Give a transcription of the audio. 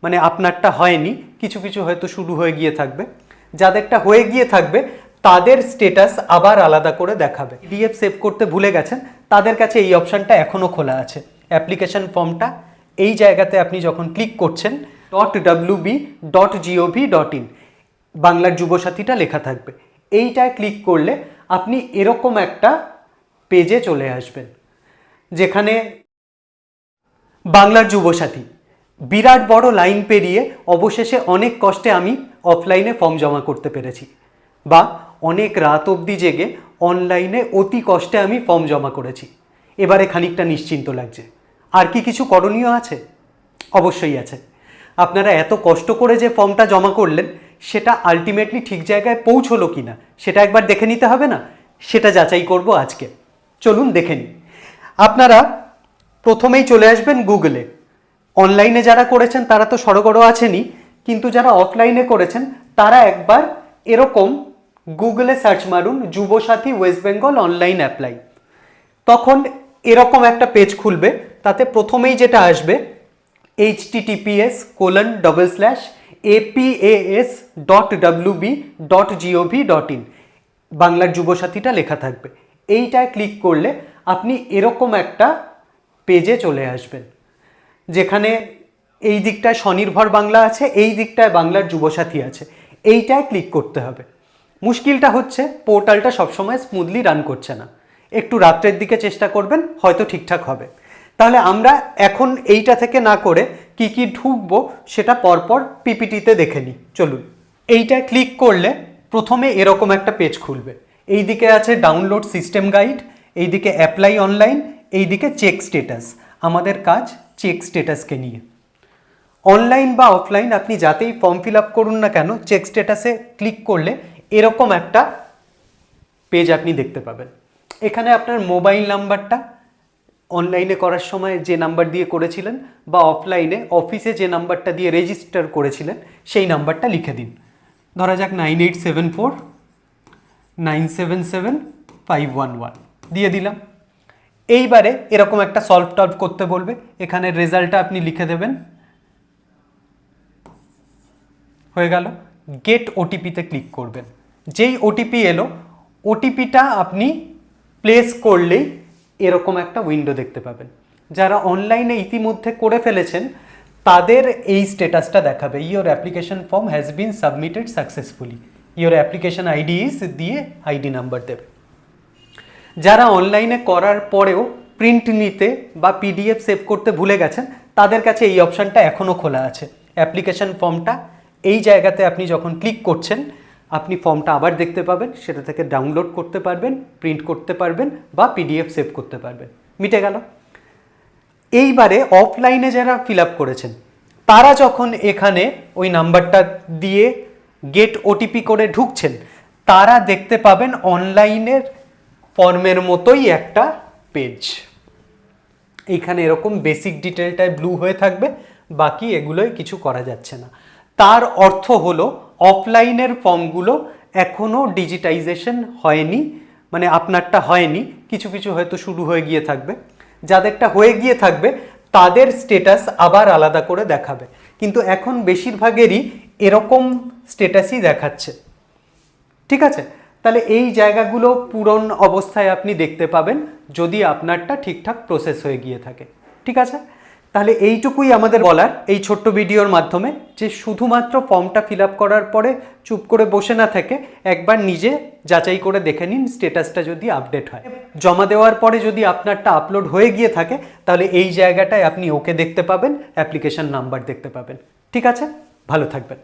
মানে আপনারটা হয়নি, কিছু কিছু হয়তো শুরু হয়ে গিয়ে থাকবে। যাদেরটা হয়ে গিয়ে থাকবে তাদের স্ট্যাটাস আবার আলাদা করে দেখাবে। পিডিএফ সেভ করতে ভুলে গেছেন, তাদের কাছে এই অপশানটা এখনও খোলা আছে। অ্যাপ্লিকেশন ফর্মটা এই জায়গাতে আপনি যখন ক্লিক করছেন .wb.gov.in বাংলার যুবসাথীটা লেখা থাকবে। এইটায় ক্লিক করলে আপনি এরকম একটা পেজে চলে আসবেন, যেখানে বাংলার যুবসাথী বিরাট বড় লাইন পেরিয়ে অবশেষে অনেক কষ্টে আমি অফলাইনে ফর্ম জমা করতে পেরেছি, বা অনেক রাত অবধি জেগে অনলাইনে অতি কষ্টে আমি ফর্ম জমা করেছি। এবারে খানিকটা নিশ্চিন্ত লাগছে। আর কি কিছু করণীয় আছে? অবশ্যই আছে। আপনারা এত কষ্ট করে যে ফর্মটা জমা করলেন সেটা আলটিমেটলি ঠিক জায়গায় পৌঁছলো কি না সেটা একবার দেখে নিতে হবে না? সেটা যাচাই করব আজকে। চলুন দেখে নিই। আপনারা প্রথমেই চলে আসবেন গুগলে। অনলাইনে যারা করেছেন তারা তো সড়গড় আছেনই, কিন্তু যারা অফলাইনে করেছেন তারা একবার এরকম গুগলে সার্চ মারুন Yuvasathi West Bengal online apply. তখন এরকম একটা পেজ খুলবে। তাতে প্রথমেই যেটা আসবে https://apas.wb.gov.in বাংলার যুবসাথীটা লেখা থাকবে। এইটায় ক্লিক করলে আপনি এরকম একটা পেজে চলে আসবেন, যেখানে এই দিকটায় স্বনির্ভর বাংলা আছে, এই দিকটায় বাংলার যুবসাথী আছে। এইটায় ক্লিক করতে হবে। মুশকিলটা হচ্ছে পোর্টালটা সবসময় স্মুথলি রান করছে না। একটু রাত্রের দিকে চেষ্টা করবেন, হয়তো ঠিকঠাক হবে। তাহলে আমরা এখন এইটা থেকে না করে কি কি ঢুকবো সেটা পরপর পিপিটিতে দেখে নিই। চলুন। এইটায় ক্লিক করলে প্রথমে এরকম একটা পেজ খুলবে। এই দিকে আছে ডাউনলোড সিস্টেম গাইড, এইদিকে অ্যাপ্লাই অনলাইন, এইদিকে চেক স্ট্যাটাস। আমাদের কাজ চেক স্ট্যাটাসকে নিয়ে। অনলাইন বা অফলাইন আপনি যাতেই ফর্ম ফিল আপ করুন না কেন, চেক স্ট্যাটাসে ক্লিক করলে এরকম একটা পেজ আপনি দেখতে পাবেন। এখানে আপনার মোবাইল নাম্বারটা অনলাইনে করার সময় যে নাম্বার দিয়ে করেছিলেন বা অফলাইনে অফিসে যে নাম্বারটা দিয়ে রেজিস্টার করেছিলেন সেই নাম্বারটা লিখে দিন। ধরা যাক 9874977511 দিয়ে দিলাম। এইবারে এরকম একটা সলভ টলভ করতে বলবে। এখানে রেজাল্টটা আপনি লিখে দেবেন। হয়ে গেল। গেট ওটিপিতে ক্লিক করবেন। যেই ওটিপি এলো, ওটিপিটা আপনি প্লেস করলেই এরকম একটা উইন্ডো দেখতে পাবেন। যারা অনলাইনে ইতিমধ্যে করে ফেলেছেন তাদের এই স্ট্যাটাসটা দেখাবে, your application form has been submitted successfully, your application ID is দিয়ে আইডি নাম্বার দেবে। যারা অনলাইনে করার পরেও প্রিন্ট নিতে বা পিডিএফ সেভ করতে ভুলে গেছেন তাদের কাছে এই অপশানটা এখনও খোলা আছে। অ্যাপ্লিকেশন ফর্মটা এই জায়গাতে আপনি যখন ক্লিক করছেন আপনি ফর্মটা আবার দেখতে পাবেন, সেটা থেকে ডাউনলোড করতে পারবেন, প্রিন্ট করতে পারবেন বা পিডিএফ সেভ করতে পারবেন। মিটে গেল। এইবারে অফলাইনে যারা ফিল আপ করেছেন তারা যখন এখানে ওই নাম্বারটা দিয়ে গেট ওটিপি করে ঢুকছেন তারা দেখতে পাবেন অনলাইনের ফর্মের মতোই একটা পেজ। এইখানে এরকম বেসিক ডিটেলটায় ব্লু হয়ে থাকবে, বাকি এগুলোই কিছু করা যাচ্ছে না। তার অর্থ হলো অফলাইনের ফর্মগুলো এখনও ডিজিটাইজেশন হয়নি, মানে আপনারটা হয়নি, কিছু কিছু হয়তো শুরু হয়ে গিয়ে থাকবে। যাদেরটা হয়ে গিয়ে থাকবে তাদের স্ট্যাটাস আবার আলাদা করে দেখাবে, কিন্তু এখন বেশিরভাগেরই এরকম স্ট্যাটাসই দেখাচ্ছে। ঠিক আছে, তাহলে এই জায়গাগুলো পূরণ অবস্থায় আপনি দেখতে পাবেন যদি আপনারটা ঠিকঠাক প্রসেস হয়ে গিয়ে থাকে। ঠিক আছে, তাহলে এইটুকুই আমাদের বলার এই ছোট্ট ভিডিওর মাধ্যমে, যে শুধুমাত্র ফর্মটা ফিল আপ করার পরে চুপ করে বসে না থেকে একবার নিজে যাচাই করে দেখে নিন স্ট্যাটাসটা যদি আপডেট হয়। জমা দেওয়ার পরে যদি আপনারটা আপলোড হয়ে গিয়ে থাকে তাহলে এই জায়গাটায় আপনি ওকে দেখতে পাবেন, অ্যাপ্লিকেশন নাম্বার দেখতে পাবেন। ঠিক আছে, ভালো থাকবেন।